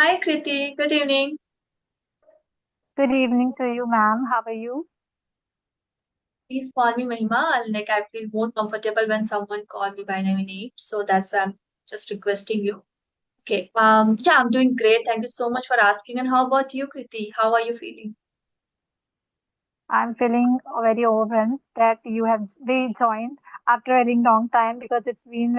Hi Kriti, good evening. Good evening to you, ma'am. How are you? Please call me Mahima. Like I feel more comfortable when someone call me by my name, so that's why I'm just requesting you. Okay. Yeah, I'm doing great. Thank you so much for asking. And how about you, Kriti? How are you feeling? I'm feeling very overwhelmed that you have rejoined after a very long time because it's been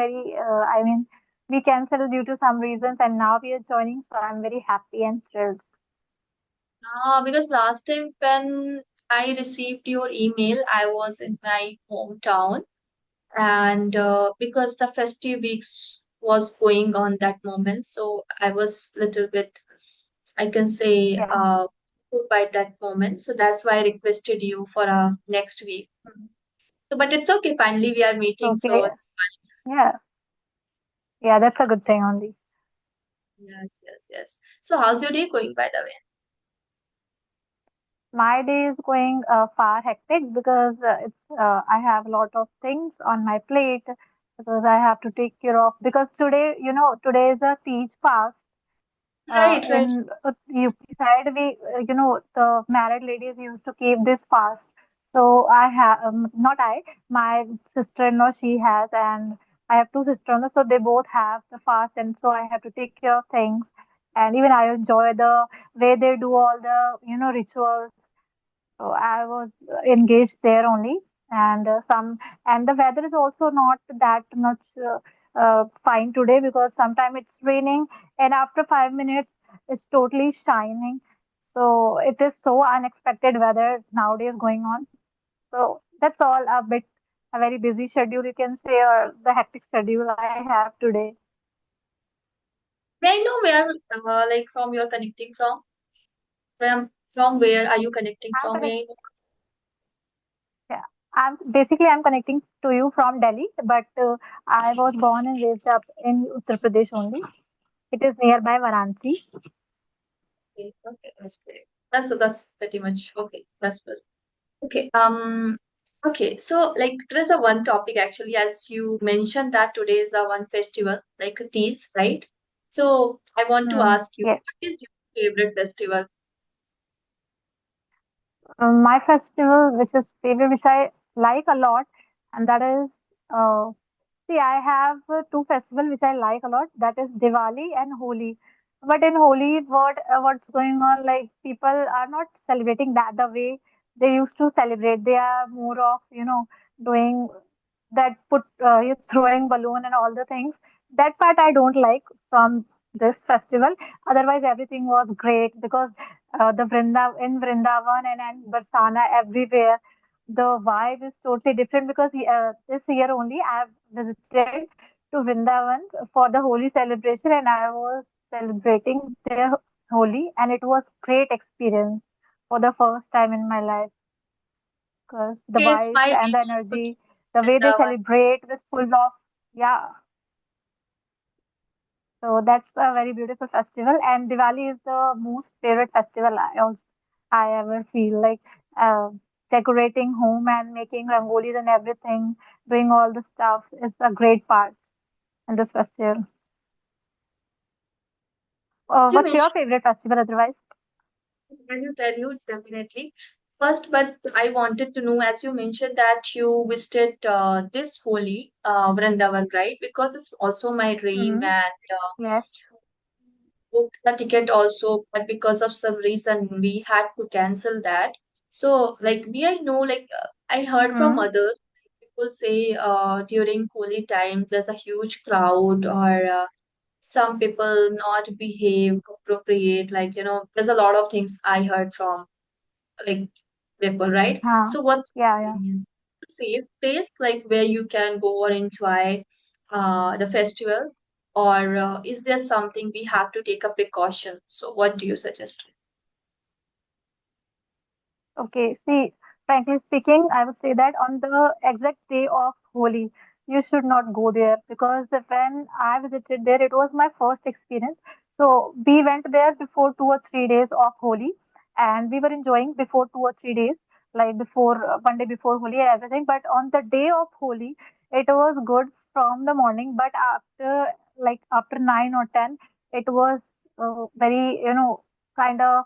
we cancelled due to some reasons and now we are joining, so I'm very happy and thrilled. Because last time when I received your email, I was in my hometown, and because the festive weeks was going on that moment, so I was little bit, I can say, Yeah. good by that moment, so that's why I requested you for next week. So but it's okay, finally we are meeting, so Okay. it's fine. Yeah. Yeah, that's a good thing only. Yes, yes, yes. So how's your day going, by the way? My day is going far hectic because I have a lot of things on my plate because I have to take care of because today is a teach fast. Right, right. In UP side, the married ladies used to keep this fast. So I have, not I, my sister-in-law, she has, and I have two sister-in-law, so they both have the fast, and so I have to take care of things. And even I enjoy the way they do all the, rituals. So I was engaged there only, and and the weather is also not that much fine today because sometimes it's raining, and after 5 minutes it's totally shining. So it is so unexpected weather nowadays going on. So that's all a very busy schedule you can say, or the hectic schedule I have today. May I know where, like, from you're connecting from where are you connecting I'm from, connect, may I know? yeah, I'm connecting to you from Delhi, but I was born and raised up in Uttar Pradesh only. It is nearby Varanasi. Okay, okay, that's great. That's pretty much okay. That's best. Okay. Okay. So like there is a one topic actually, as you mentioned that today is a one festival, like these, right? So I want to Hmm. ask you, Yes. what is your favorite festival? My festival, which is favorite, which I like a lot, and that is, uh, see, I have two festivals which I like a lot. That is Diwali and Holi. But in Holi, what's going on? Like people are not celebrating that the way they used to celebrate. They are more of doing that, put you throwing balloon and all the things. That part I don't like from this festival. Otherwise, everything was great because Vrindavan and Barsana everywhere, the vibe is totally different because this year only I have visited to Vrindavan for the Holi celebration and I was celebrating their Holi and it was great experience for the first time in my life because the Okay, it's vibes my and dream the also to energy, the way they Vrindavan. celebrate with full of, yeah. So that's a very beautiful festival, and Diwali is the most favorite festival I ever feel like uh, decorating home and making rangolis and everything, doing all the stuff is a great part in this festival. You What's your mentioned, favorite festival otherwise? I will tell you definitely. First, but I wanted to know, as you mentioned that you visited this Holi, Vrindavan, right? Because it's also my dream, Hmm. and Yes. booked the ticket also, but because of some reason we had to cancel that. So, like, may I know, like, I heard from Hmm. others, people say during holy times there's a huge crowd, or some people not behave appropriate. Like, there's a lot of things I heard from like people, right? Huh. So, what's Yeah, your yeah. opinion? Safe place, like where you can go or enjoy the festival, or is there something we have to take a precaution? So, what do you suggest? Okay, see, frankly speaking, I would say that on the exact day of Holi, you should not go there because when I visited there, it was my first experience. So we went there before 2 or 3 days of Holi, and we were enjoying before 2 or 3 days, like before 1 day before Holi and everything. But on the day of Holi, it was good from the morning, but after 9 or 10, it was very, kind of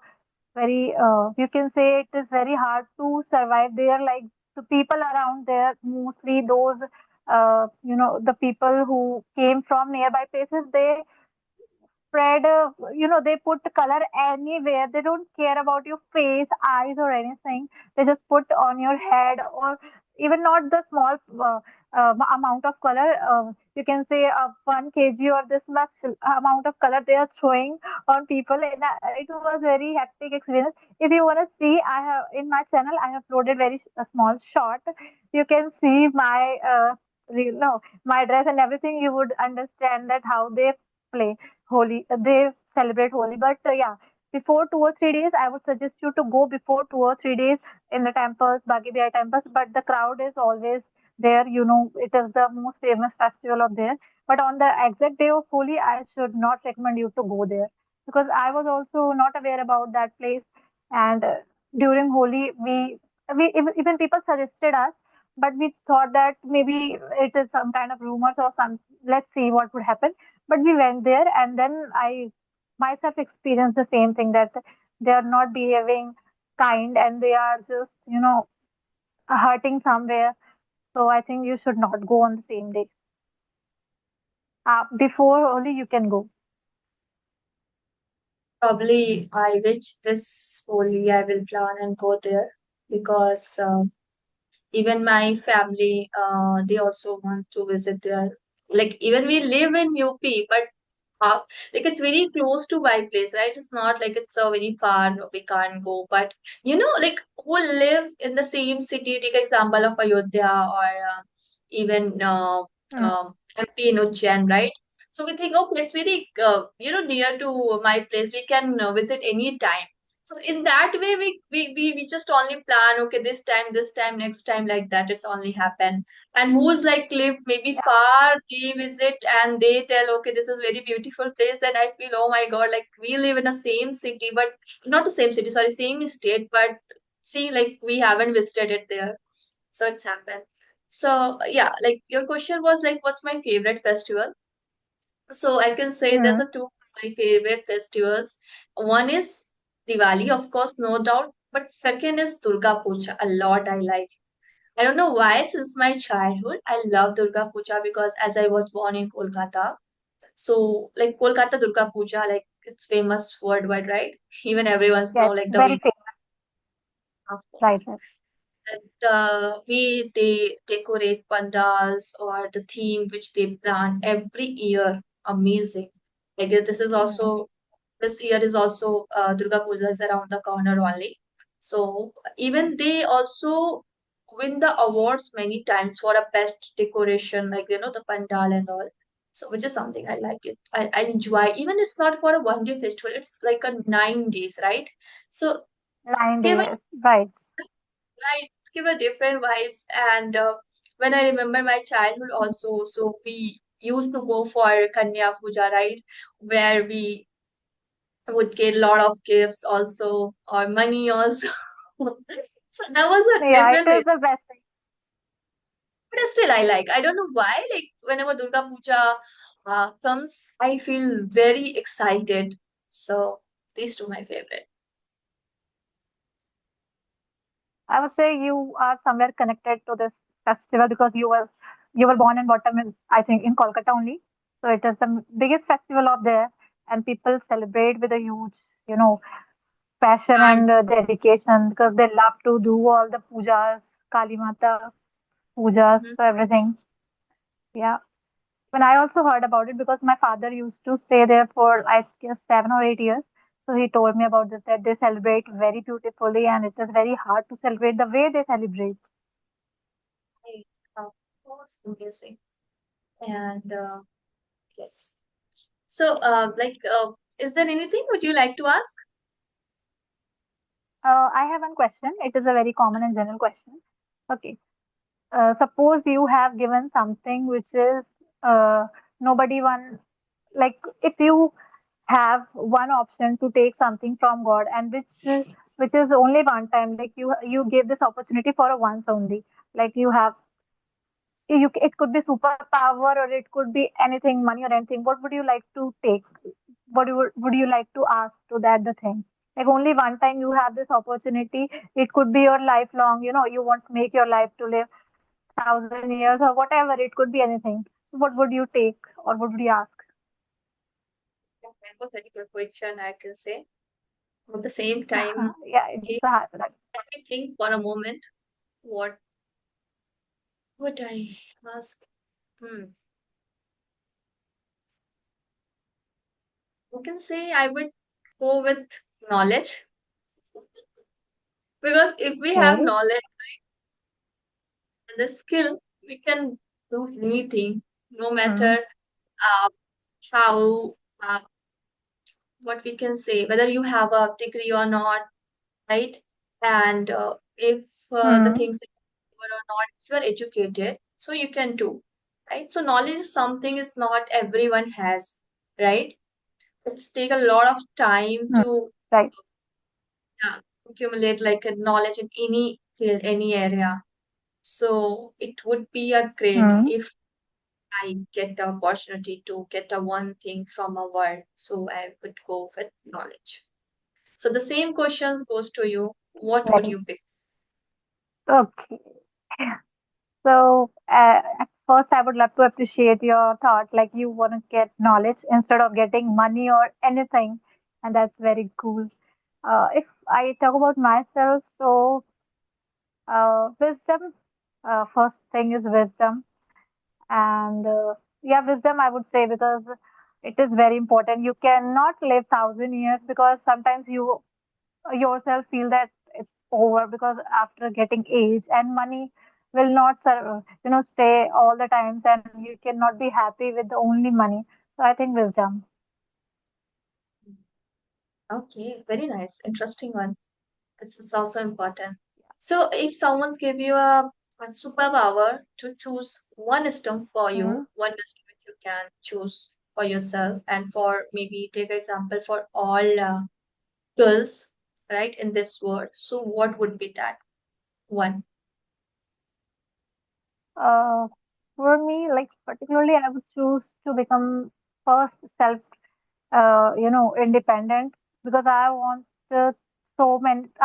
very, you can say it is very hard to survive there. Like the people around there, mostly those, the people who came from nearby places, they spread, they put color anywhere. They don't care about your face, eyes, or anything. They just put on your head, or even not the small amount of color. You can say 1 kg or this much amount of color they are throwing on people. And it was very hectic experience. If you want to see, I have in my channel, I have uploaded very a small short. You can see my no, my dress and everything. You would understand that how they play Holi. They celebrate Holi. But yeah, before 2 or 3 days, I would suggest you to go before 2 or 3 days in the temples, Bagi Bihar temples. But the crowd is always there. It is the most famous festival of there. But on the exact day of Holi, I should not recommend you to go there because I was also not aware about that place. And during Holi, we even people suggested us, but we thought that maybe it is some kind of rumors or some. Let's see what would happen. But we went there, and then I myself experienced the same thing, that they are not behaving kind and they are just, hurting somewhere. So I think you should not go on the same day. Before only you can go. Probably I wish this Holi I will plan and go there because even my family they also want to visit there. Like even we live in UP, but uh, like it's very close to my place, right? It's not like it's so very far, no, we can't go. But like who live in the same city, take example of Ayodhya or even Hmm. MP in Ujjain, right? So we think, okay, it's very near to my place. We can visit any time. So in that way, we just only plan, okay, this time, next time, like that. It's only happen. And who's like live maybe Yeah. far, they visit and they tell, okay, this is very beautiful place. Then I feel, oh my God, like we live in the same city, but not the same city, sorry, same state, but see, like we haven't visited it there. So it's happened. So yeah, like your question was like, what's my favorite festival? So I can say there's Hmm. a two of my favorite festivals. One is Diwali, of course, no doubt. But second is Durga Puja. A lot I like. I don't know why, since my childhood, I love Durga Puja because as I was born in Kolkata, so like Kolkata Durga Puja, like it's famous worldwide, right? Even everyone's Yeah, know it's like the very way, famous. of Right, course. right. And way they decorate pandals or the theme which they plan every year, amazing. Like this is Hmm. also this year is also Durga Puja is around the corner only. So even they also win the awards many times for a best decoration, like the pandal and all. So which is something I like it. I enjoy. Even it's not for a 1 day festival, it's like a 9 days, right? So 9 days. give a Right. right, give a different vibes. And when I remember my childhood also, so we used to go for Kanya Puja, right? Where we would get a lot of gifts also or money also. So that was a Yeah, it different way. is the best thing. But still I like. I don't know why. Like whenever Durga Puja comes, I feel very excited. So these two my favorite. I would say you are somewhere connected to this festival because you were born and brought up in, I think, in Kolkata only. So it is the biggest festival of there, and people celebrate with a huge, you know, passion And and dedication because they love to do all the pujas, Kali Mata pujas, mhm, so everything. Yeah. When I also heard about it because my father used to stay there for I guess 7 or 8 years. So he told me about this that they celebrate very beautifully and it is very hard to celebrate the way they celebrate. right, of course, amazing. And yes. So, is there anything would you like to ask? I have one question. It is a very common and general question. Okay. Suppose you have given something which is nobody one like if you have one option to take something from God and which is only one time, like you give this opportunity for a once only, like it could be superpower or it could be anything, money or anything. What would you like to take? what would you like to ask to that the thing? Like only one time you have this opportunity. It could be your lifelong. You want to make your life to live 1,000 years or whatever. It could be anything. So what would you take or what would you ask? Hypothetical question, I can say. At the same time, Yeah, it's if a hard. I think for a moment, what would I ask? Hmm. I can say I would go with knowledge, because if we have Okay. knowledge and the skill, we can do anything, no Hmm. matter uh, how, what we can say, whether you have a degree or not, right? And if the Hmm. things that you are or not, if you are educated, so you can do, right? So knowledge is something is not everyone has, right? It's take a lot of time Hmm. to Right. accumulate like a knowledge in any field, any area. So it would be a great Hmm. if I get the opportunity to get a one thing from a world. So I would go with knowledge. So the same questions goes to you. What would Right. you pick? Okay. So, at first, I would love to appreciate your thought. Like you want to get knowledge instead of getting money or anything, and that's very cool. If I talk about myself, so wisdom. First thing is wisdom, and yeah, wisdom. I would say because it is very important. You cannot live 1,000 years because sometimes you yourself feel that it's over because after getting age and money will not stay all the times and you cannot be happy with the only money. So I think wisdom. Okay, very nice. Interesting one. It's also important. So if someone's give you a superpower to choose one wisdom for Hmm. you, one wisdom which you can choose for yourself and for maybe take example for all girls, right, in this world. So what would be that one? uh, for me, like particularly I would choose to become first self independent because uh, I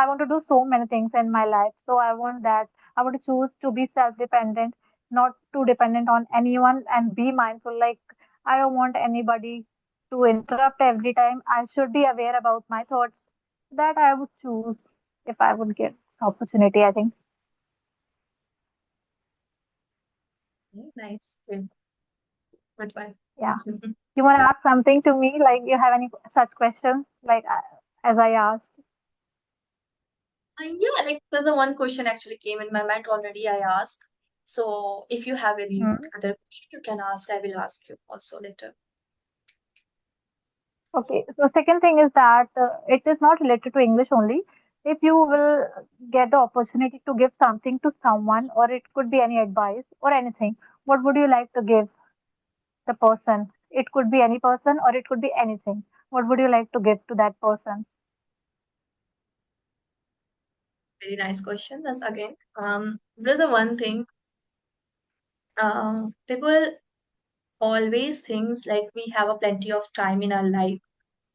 want to do so many things in my life. So I want that. I want to choose to be self-dependent, not too dependent on anyone and be mindful. Like I don't want anybody to interrupt every time. I should be aware about my thoughts. That I would choose if I would get this opportunity, I think. Nice. Good. Good one. Yeah. You want to ask something to me? Like you have any such questions? Like as I asked. Yeah, like there's a one question actually came in my mind already. I asked. So if you have any Hmm. other question, you can ask. I will ask you also later. Okay, so second thing is that it is not related to English only. If you will get the opportunity to give something to someone, or it could be any advice or anything, what would you like to give the person? It could be any person or it could be anything. What would you like to give to that person? Very nice question. That's again. There's a one thing. People always thinks like we have a plenty of time in our life.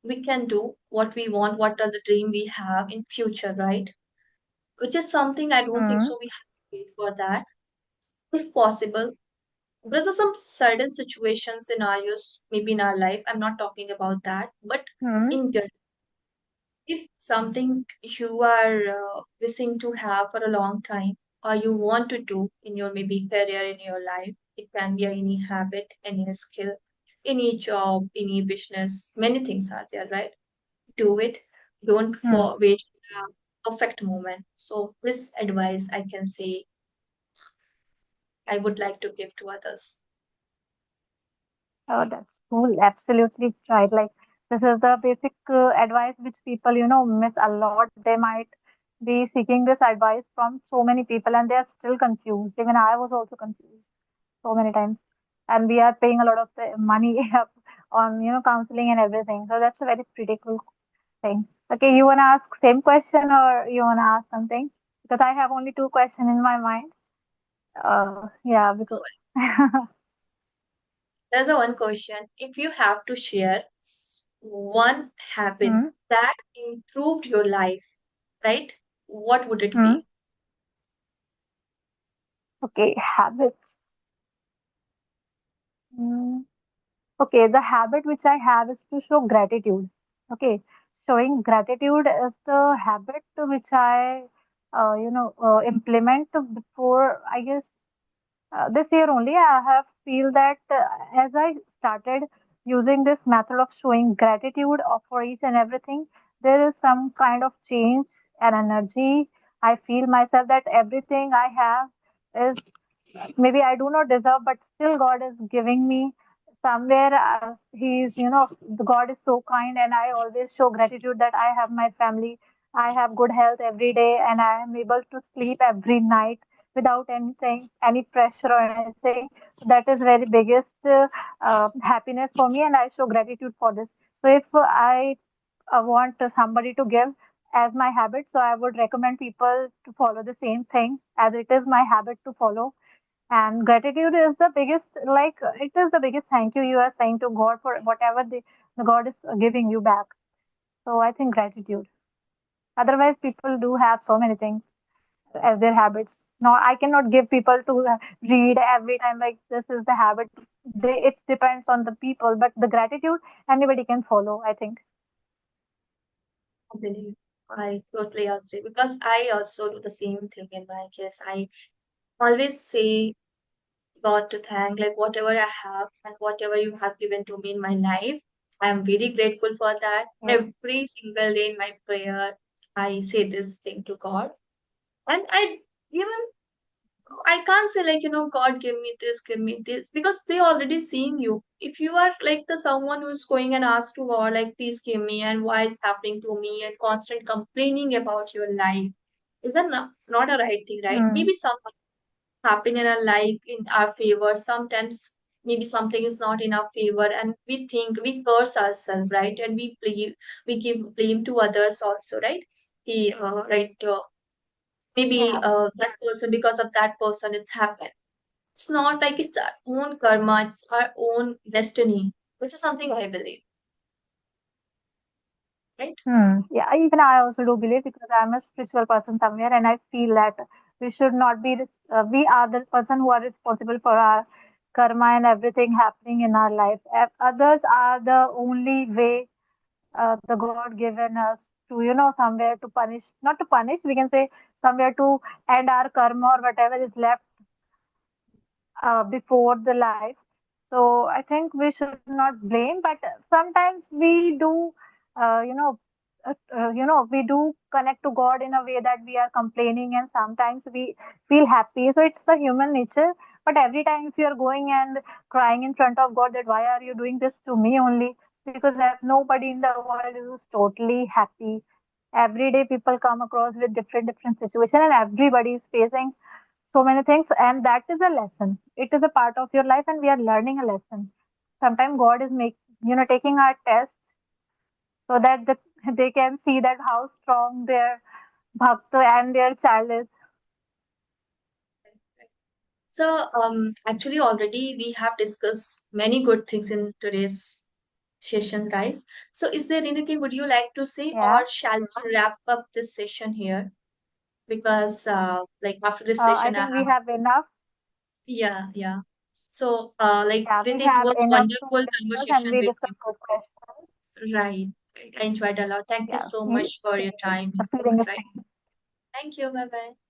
We can do what we want, what are the dream we have in future, right? Which is something I don't think Hmm. so. We have to wait for that. If possible, there's some certain situations, scenarios, maybe in our life. I'm not talking about that, but Hmm. in general, if something you are wishing to have for a long time, or you want to do in your maybe career in your life, it can be any habit, any skill, any job, any business. Many things are there, right? Do it. Don't Hmm. wait for a perfect moment. So this advice I can say I would like to give to others. Oh, that's cool. Absolutely right. Like this is the basic advice which people, miss a lot. They might be seeking this advice from so many people and they are still confused. Even I was also confused so many times. And we are paying a lot of the money on, counseling and everything. So that's a very pretty cool thing. Okay, you wanna ask same question or you wanna ask something? Because I have only two questions in my mind. Yeah, because There's a one question. If you have to share one habit Hmm. that improved your life, right? What would it Hmm. be? Okay, habits. Hmm. Okay, the habit which I have is to show gratitude. Okay, showing gratitude is the habit which I, implement before, I guess, this year only. I have feel that as I started using this method of showing gratitude for each and everything, there is some kind of change and energy. I feel myself that everything I have is maybe I do not deserve, but still God is giving me somewhere. He's, the God is so kind, and I always show gratitude that I have my family, I have good health every day, and I am able to sleep every night without anything, any pressure or anything. So that is very biggest happiness for me, and I show gratitude for this. So if I want somebody to give as my habit, so I would recommend people to follow the same thing as it is my habit to follow. And gratitude is the biggest, like, it is the biggest thank you you are saying to God for whatever the God is giving you back. So I think gratitude. Otherwise, people do have so many things as their habits. No, I cannot give people to read every time like this is the habit. It depends on the people, but the gratitude anybody can follow, I think. I believe I totally agree because I also do the same thing in my case. I always say God to thank, like whatever I have and whatever you have given to me in my life. I am very grateful for that. Yes. Every single day in my prayer, I say this thing to God. And I even I can't say like, God give me this, because they already seeing you. If you are like the someone who's going and ask to God, like, please give me and why is happening to me and constant complaining about your life, is that not a right thing, right? Hmm. Maybe something happen in our life in our favor. Sometimes maybe something is not in our favor and we think we curse ourselves, right? And we give blame to others also, right? Right. Maybe Yeah. that person, because of that person it's happened. It's not like it's our own karma, it's our own destiny, which is something I believe, right? Hmm. Yeah, even I also do believe because I'm a spiritual person somewhere, and I feel that we should not be this. We are the person who are responsible for our karma and everything happening in our life. Others are the only way the God given us to, somewhere to punish, not to punish. We can say somewhere to end our karma or whatever is left before the life. So I think we should not blame, but sometimes we do, uh, you know, we do connect to God in a way that we are complaining, and sometimes we feel happy. So it's the human nature. But every time if you are going and crying in front of God that why are you doing this to me only? Because nobody in the world is totally happy. Every day people come across with different situations, and everybody is facing so many things, and that is a lesson. It is a part of your life, and we are learning a lesson. Sometimes God is taking our test so that they can see that how strong their bhakta and their child is. So actually already we have discussed many good things in today's session, guys. So is there anything would you like to say, Yeah. or shall we wrap up this session here? Because like after this I session I think we have, have enough. yeah, yeah. So like Yeah, we Kriti, it have was enough to wonderful discuss, and conversation we with discuss you. good questions. Right. I enjoyed a lot. Thank you Yeah, so much for your same. time. The feeling is Right. same. Thank you. Bye bye.